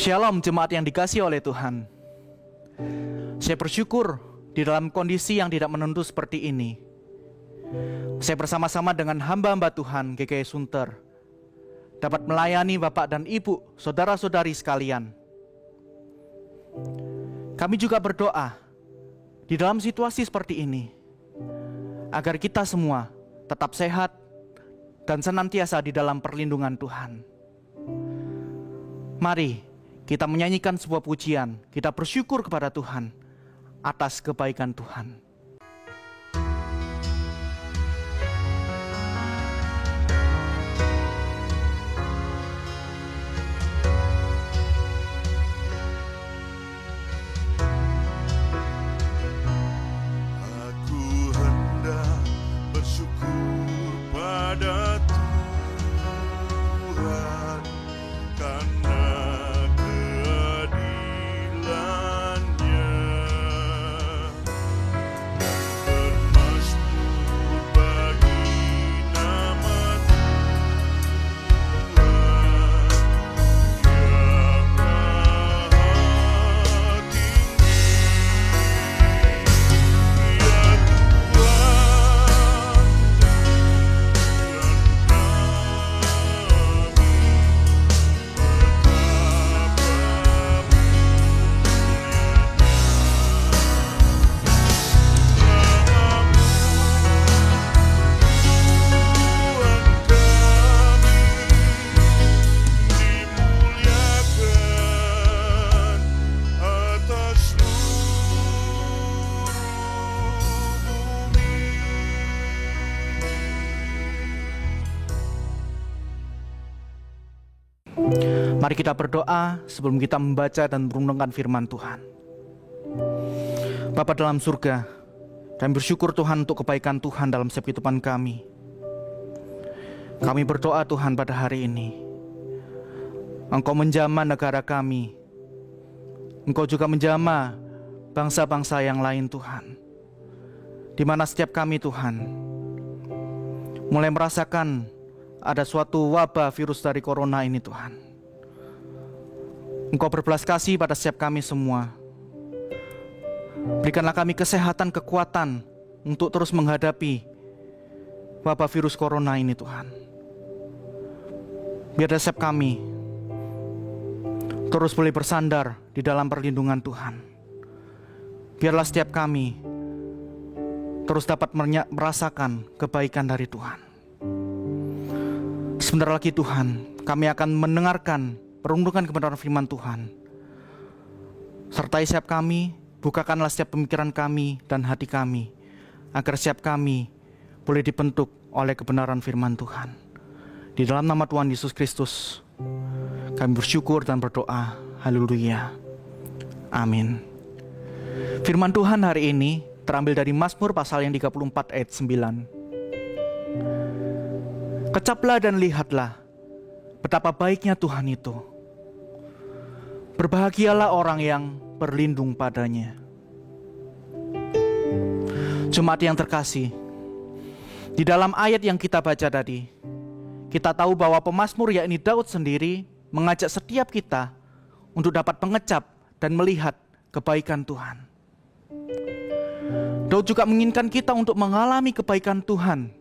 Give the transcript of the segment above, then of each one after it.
Shalom jemaat yang dikasihi oleh Tuhan. Saya bersyukur di dalam kondisi yang tidak menentu seperti ini, saya bersama-sama dengan hamba-hamba Tuhan GKI Sunter dapat melayani Bapak dan Ibu, saudara-saudari sekalian. Kami juga berdoa di dalam situasi seperti ini agar kita semua tetap sehat dan senantiasa di dalam perlindungan Tuhan. Mari kita menyanyikan sebuah pujian, kita bersyukur kepada Tuhan atas kebaikan Tuhan. Aku hendak bersyukur pada Tuhan karena keadilan-Nya, bermasmur bagi nama Tuhan yang maha tinggi. Ya Tuhan, dimuliakan atas seluruh bumi. Mari kita berdoa sebelum kita membaca dan merenungkan firman Tuhan. Bapa dalam surga, kami bersyukur Tuhan untuk kebaikan Tuhan dalam setiap kehidupan kami. Kami berdoa Tuhan pada hari ini, Engkau menjamah negara kami, Engkau juga menjamah bangsa-bangsa yang lain Tuhan, di mana setiap kami Tuhan mulai merasakan ada suatu wabah virus dari corona ini Tuhan. Engkau berbelas kasih pada setiap kami semua. Berikanlah kami kesehatan, kekuatan untuk terus menghadapi wabah virus corona ini Tuhan. Biar setiap kami terus boleh bersandar di dalam perlindungan Tuhan. Biarlah setiap kami terus dapat merasakan kebaikan dari Tuhan. Sebentar lagi Tuhan, kami akan mendengarkan perenungan kebenaran firman Tuhan. Sertai setiap kami, bukakanlah setiap pemikiran kami dan hati kami, agar setiap kami boleh dibentuk oleh kebenaran firman Tuhan. Di dalam nama Tuhan Yesus Kristus, kami bersyukur dan berdoa. Haleluya. Amin. Firman Tuhan hari ini terambil dari Mazmur pasal yang 34 ayat 9. Kecaplah dan lihatlah betapa baiknya Tuhan itu. Berbahagialah orang yang berlindung padanya. Jemaat yang terkasih, di dalam ayat yang kita baca tadi, kita tahu bahwa pemazmur yakni Daud sendiri mengajak setiap kita untuk dapat mengecap dan melihat kebaikan Tuhan. Daud juga menginginkan kita untuk mengalami kebaikan Tuhan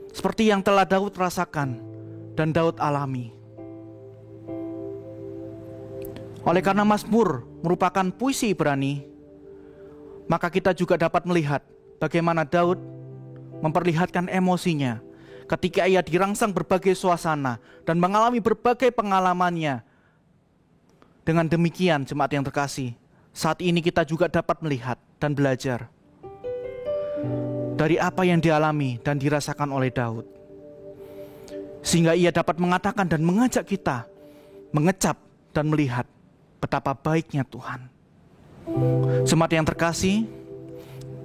seperti yang telah Daud rasakan dan Daud alami. Oleh karena Mazmur merupakan puisi Ibrani, maka kita juga dapat melihat bagaimana Daud memperlihatkan emosinya ketika ia dirangsang berbagai suasana dan mengalami berbagai pengalamannya. Dengan demikian jemaat yang terkasih, saat ini kita juga dapat melihat dan belajar dari apa yang dialami dan dirasakan oleh Daud, sehingga ia dapat mengatakan dan mengajak kita mengecap dan melihat betapa baiknya Tuhan. Jemaat yang terkasih,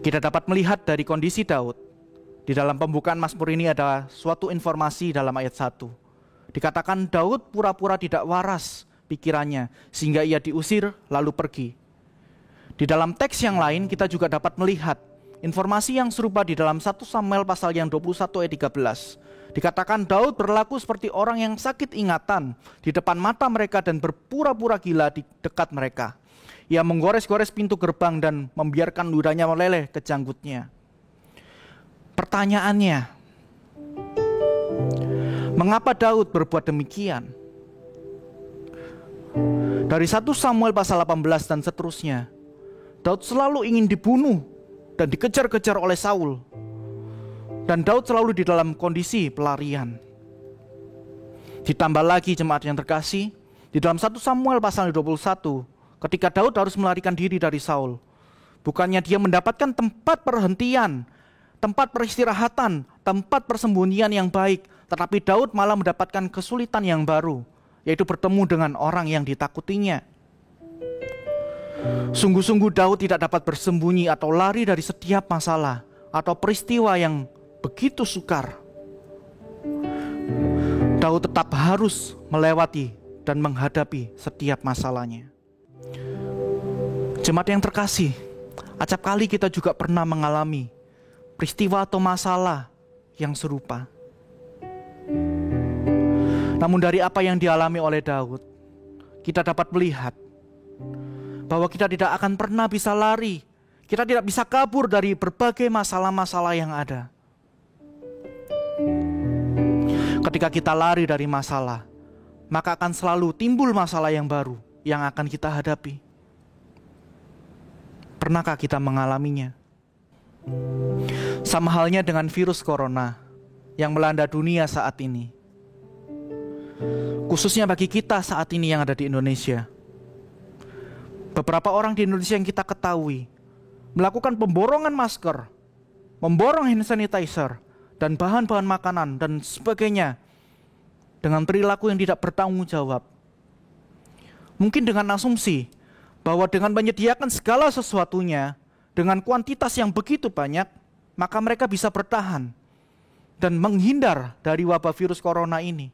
kita dapat melihat dari kondisi Daud. Di dalam pembukaan Mazmur ini ada suatu informasi dalam ayat 1. Dikatakan Daud pura-pura tidak waras pikirannya sehingga ia diusir lalu pergi. Di dalam teks yang lain kita juga dapat melihat informasi yang serupa di dalam 1 Samuel pasal yang 21 ayat 13. Dikatakan Daud berlaku seperti orang yang sakit ingatan di depan mata mereka dan berpura-pura gila di dekat mereka. Ia menggores-gores pintu gerbang dan membiarkan ludahnya meleleh ke janggutnya. Pertanyaannya, mengapa Daud berbuat demikian? Dari 1 Samuel pasal 18 dan seterusnya, Daud selalu ingin dibunuh dan dikejar-kejar oleh Saul. Dan Daud selalu di dalam kondisi pelarian. Ditambah lagi jemaat yang terkasih, di dalam 1 Samuel pasal 21, ketika Daud harus melarikan diri dari Saul, bukannya dia mendapatkan tempat perhentian, tempat peristirahatan, tempat persembunyian yang baik, tetapi Daud malah mendapatkan kesulitan yang baru, yaitu bertemu dengan orang yang ditakutinya. Sungguh-sungguh Daud tidak dapat bersembunyi atau lari dari setiap masalah atau peristiwa yang begitu sukar. Daud tetap harus melewati dan menghadapi setiap masalahnya. Jemaat yang terkasih, acap kali kita juga pernah mengalami peristiwa atau masalah yang serupa. Namun dari apa yang dialami oleh Daud, kita dapat melihat bahwa kita tidak akan pernah bisa lari, kita tidak bisa kabur dari berbagai masalah-masalah yang ada. Ketika kita lari dari masalah, maka akan selalu timbul masalah yang baru yang akan kita hadapi. Pernahkah kita mengalaminya? Sama halnya dengan virus corona yang melanda dunia saat ini. Khususnya bagi kita saat ini yang ada di Indonesia. Beberapa orang di Indonesia yang kita ketahui melakukan pemborongan masker, memborong hand sanitizer, dan bahan-bahan makanan dan sebagainya dengan perilaku yang tidak bertanggung jawab. Mungkin dengan asumsi bahwa dengan menyediakan segala sesuatunya dengan kuantitas yang begitu banyak, maka mereka bisa bertahan dan menghindar dari wabah virus corona ini.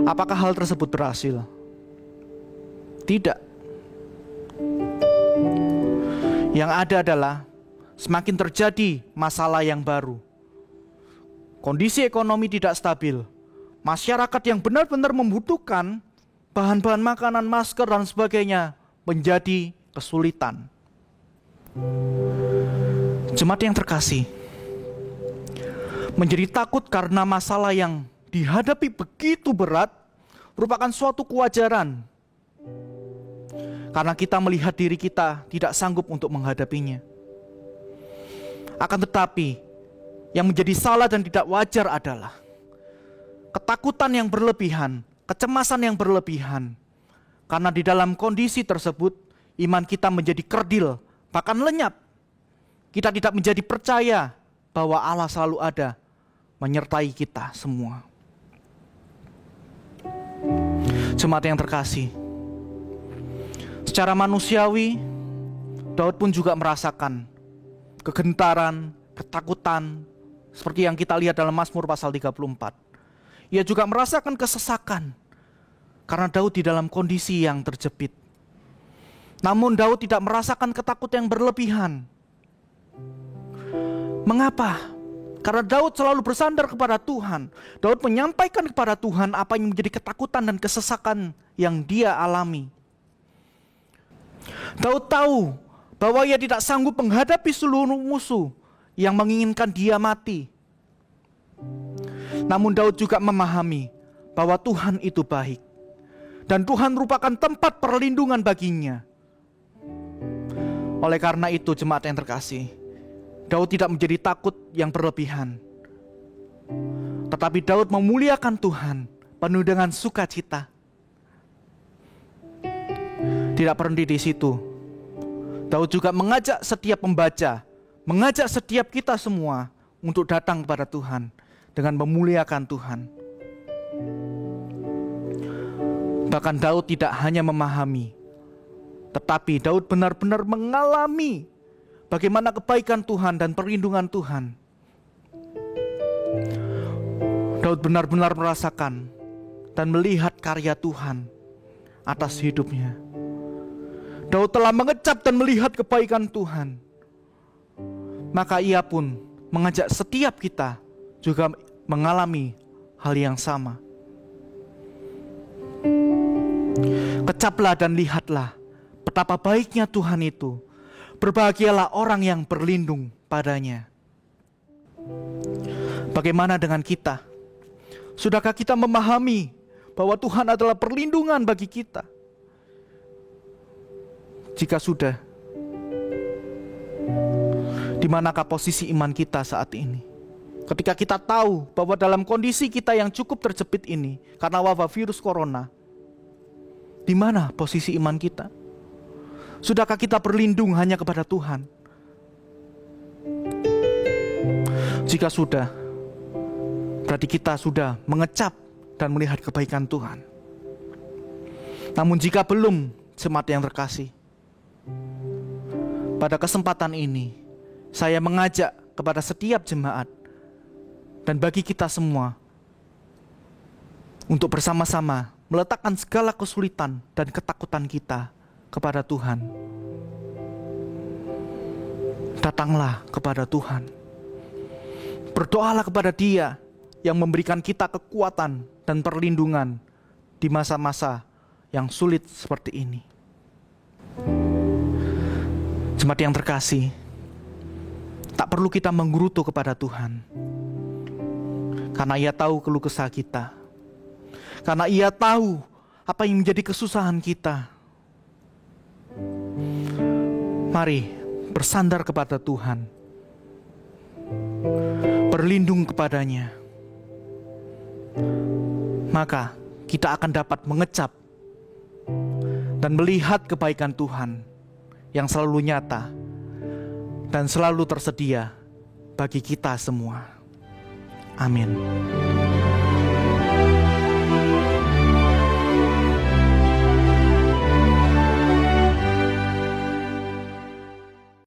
Apakah hal tersebut berhasil? Tidak. Yang ada adalah semakin terjadi masalah yang baru. Kondisi ekonomi tidak stabil. Masyarakat yang benar-benar membutuhkan bahan-bahan makanan, masker, dan sebagainya menjadi kesulitan. Jemaat yang terkasih, menjadi takut karena masalah yang dihadapi begitu berat merupakan suatu kewajaran. Karena kita melihat diri kita tidak sanggup untuk menghadapinya. Akan tetapi, yang menjadi salah dan tidak wajar adalah ketakutan yang berlebihan, kecemasan yang berlebihan. Karena di dalam kondisi tersebut, iman kita menjadi kerdil, bahkan lenyap. Kita tidak menjadi percaya bahwa Allah selalu ada menyertai kita semua. Jemaat yang terkasih, secara manusiawi, Daud pun juga merasakan kegentaran, ketakutan, seperti yang kita lihat dalam Mazmur pasal 34. Ia juga merasakan kesesakan, karena Daud di dalam kondisi yang terjepit. Namun Daud tidak merasakan ketakutan yang berlebihan. Mengapa? Karena Daud selalu bersandar kepada Tuhan. Daud menyampaikan kepada Tuhan apa yang menjadi ketakutan dan kesesakan yang dia alami. Daud tahu bahwa ia tidak sanggup menghadapi seluruh musuh yang menginginkan dia mati. Namun Daud juga memahami bahwa Tuhan itu baik. Dan Tuhan merupakan tempat perlindungan baginya. Oleh karena itu, jemaat yang terkasih, Daud tidak menjadi takut yang berlebihan. Tetapi Daud memuliakan Tuhan penuh dengan sukacita. Tidak berhenti di situ. Daud juga mengajak setiap pembaca, mengajak setiap kita semua untuk datang kepada Tuhan dengan memuliakan Tuhan. Bahkan Daud tidak hanya memahami, tetapi Daud benar-benar mengalami bagaimana kebaikan Tuhan dan perlindungan Tuhan. Daud benar-benar merasakan dan melihat karya Tuhan atas hidupnya. Daud telah mengecap dan melihat kebaikan Tuhan. Maka ia pun mengajak setiap kita juga mengalami hal yang sama. Kecaplah dan lihatlah betapa baiknya Tuhan itu. Berbahagialah orang yang berlindung padanya. Bagaimana dengan kita? Sudahkah kita memahami bahwa Tuhan adalah perlindungan bagi kita? Jika sudah, di manakah posisi iman kita saat ini? Ketika kita tahu bahwa dalam kondisi kita yang cukup terjepit ini karena wabah virus corona, di mana posisi iman kita? Sudahkah kita berlindung hanya kepada Tuhan? Jika sudah, berarti kita sudah mengecap dan melihat kebaikan Tuhan. Namun jika belum, jemaat yang terkasih, pada kesempatan ini saya mengajak kepada setiap jemaat dan bagi kita semua untuk bersama-sama meletakkan segala kesulitan dan ketakutan kita kepada Tuhan. Datanglah kepada Tuhan. Berdoalah kepada Dia yang memberikan kita kekuatan dan perlindungan di masa-masa yang sulit seperti ini. Jemaat yang terkasih, tak perlu kita menggerutu kepada Tuhan, karena Ia tahu keluh kesah kita, karena Ia tahu apa yang menjadi kesusahan kita. Mari bersandar kepada Tuhan, berlindung kepadanya, maka kita akan dapat mengecap dan melihat kebaikan Tuhan yang selalu nyata dan selalu tersedia bagi kita semua. Amin.